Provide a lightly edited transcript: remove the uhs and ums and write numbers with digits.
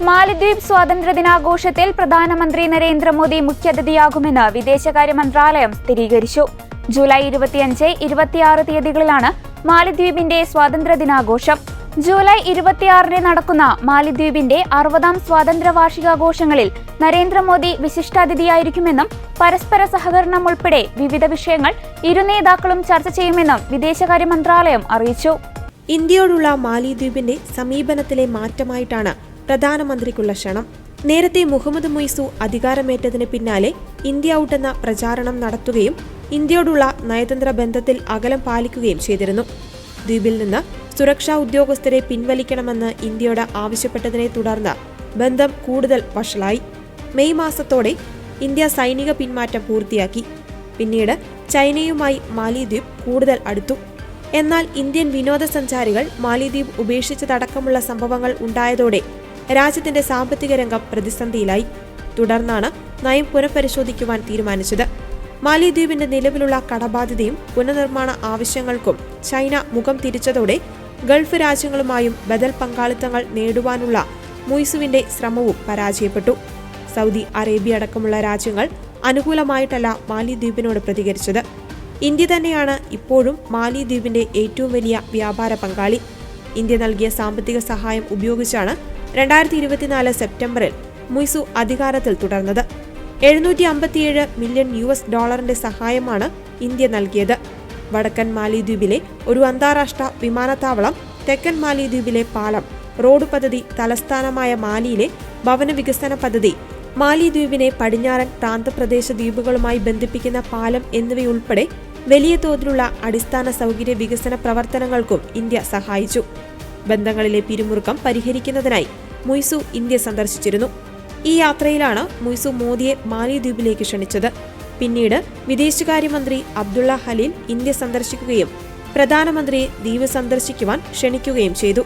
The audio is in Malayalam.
മാലദ്വീപ് സ്വാതന്ത്ര്യദിനാഘോഷത്തിൽ പ്രധാനമന്ത്രി നരേന്ദ്രമോദി മുഖ്യാതിഥിയാകുമെന്ന് വിദേശകാര്യ മന്ത്രാലയം സ്ഥിരീകരിച്ചു. ജൂലൈ 25, 26 തീയതികളിലാണ് മാലദ്വീപിന്റെ സ്വാതന്ത്ര്യദിനാഘോഷം. ജൂലൈ 26 നടക്കുന്ന മാലദ്വീപിന്റെ 60ാം സ്വാതന്ത്ര്യ വാർഷികാഘോഷങ്ങളിൽ നരേന്ദ്രമോദി വിശിഷ്ടാതിഥിയായിരിക്കുമെന്നും പരസ്പര സഹകരണം ഉൾപ്പെടെ വിവിധ വിഷയങ്ങൾ ഇരു നേതാക്കളും ചർച്ച ചെയ്യുമെന്നും വിദേശകാര്യ മന്ത്രാലയം അറിയിച്ചു. ഇന്ത്യയോടുള്ള മാലിദ്വീപിന്റെ സമീപനത്തിലെ മാറ്റമായിട്ടാണ് പ്രധാനമന്ത്രിക്കുള്ള ക്ഷണം. നേരത്തെ മുഹമ്മദ് മുയ്സു അധികാരമേറ്റതിന് പിന്നാലെ ഇന്ത്യ ഔട്ട് എന്ന പ്രചാരണം നടത്തുകയും ഇന്ത്യയോടുള്ള നയതന്ത്ര ബന്ധത്തിൽ അകലം പാലിക്കുകയും ചെയ്തിരുന്നു. ദ്വീപിൽ നിന്ന് സുരക്ഷാ ഉദ്യോഗസ്ഥരെ പിൻവലിക്കണമെന്ന് ഇന്ത്യയോട് ആവശ്യപ്പെട്ടതിനെ തുടർന്ന് ബന്ധം കൂടുതൽ വഷളായി. മെയ് മാസത്തോടെ ഇന്ത്യ സൈനിക പിന്മാറ്റം പൂർത്തിയാക്കി. പിന്നീട് ചൈനയുമായി മാലിദ്വീപ് കൂടുതൽ അടുത്തു. എന്നാൽ ഇന്ത്യൻ വിനോദസഞ്ചാരികൾ മാലിദ്വീപ് ഉപേക്ഷിച്ചതടക്കമുള്ള സംഭവങ്ങൾ ഉണ്ടായതോടെ രാജ്യത്തിന്റെ സാമ്പത്തിക രംഗം പ്രതിസന്ധിയിലായി. തുടർന്നാണ് നയം പുനഃപരിശോധിക്കുവാൻ തീരുമാനിച്ചത്. മാലിദ്വീപിന്റെ നിലവിലുള്ള കടബാധ്യതയും പുനർനിർമ്മാണ ആവശ്യങ്ങൾക്കും ചൈന മുഖം തിരിച്ചതോടെ ഗൾഫ് രാജ്യങ്ങളുമായും ബദൽ പങ്കാളിത്തങ്ങൾ നേടുവാനുള്ള മുയ്സുവിന്റെ ശ്രമവും പരാജയപ്പെട്ടു. സൗദി അറേബ്യ അടക്കമുള്ള രാജ്യങ്ങൾ അനുകൂലമായിട്ടല്ല മാലിദ്വീപിനോട് പ്രതികരിച്ചത്. ഇന്ത്യ തന്നെയാണ് ഇപ്പോഴും മാലിദ്വീപിന്റെ ഏറ്റവും വലിയ വ്യാപാര പങ്കാളി. ഇന്ത്യ നൽകിയ സാമ്പത്തിക സഹായം ഉപയോഗിച്ചാണ് 2024 സെപ്റ്റംബറിൽ മുയ്സു അധികാരത്തിൽ തുടർന്നത്. $757 മില്യൺ സഹായമാണ് ഇന്ത്യ നൽകിയത്. വടക്കൻ മാലിദ്വീപിലെ ഒരു അന്താരാഷ്ട്ര വിമാനത്താവളം, തെക്കൻ മാലിദ്വീപിലെ പാലം, റോഡ് പദ്ധതി, തലസ്ഥാനമായ മാലിയിലെ ഭവന വികസന പദ്ധതി, മാലിദ്വീപിനെ പടിഞ്ഞാറൻ പ്രാന്തപ്രദേശ ദ്വീപുകളുമായി ബന്ധിപ്പിക്കുന്ന പാലം എന്നിവയുൾപ്പെടെ വലിയ തോതിലുള്ള അടിസ്ഥാന സൗകര്യ വികസന പ്രവർത്തനങ്ങൾക്കും ഇന്ത്യ സഹായിച്ചു. ബന്ധങ്ങളിലെ പിരിമുറുക്കം പരിഹരിക്കുന്നതിനായി മുയ്സു ഇന്ത്യ സന്ദർശിച്ചിരുന്നു. ഈ യാത്രയിലാണ് മുയ്സു മോദിയെ മാലിദ്വീപിലേക്ക് ക്ഷണിച്ചത്. പിന്നീട് വിദേശകാര്യമന്ത്രി അബ്ദുള്ള ഹലീൽ ഇന്ത്യ സന്ദർശിക്കുകയും പ്രധാനമന്ത്രിയെ ദ്വീപ് സന്ദർശിക്കുവാൻ ക്ഷണിക്കുകയും ചെയ്തു.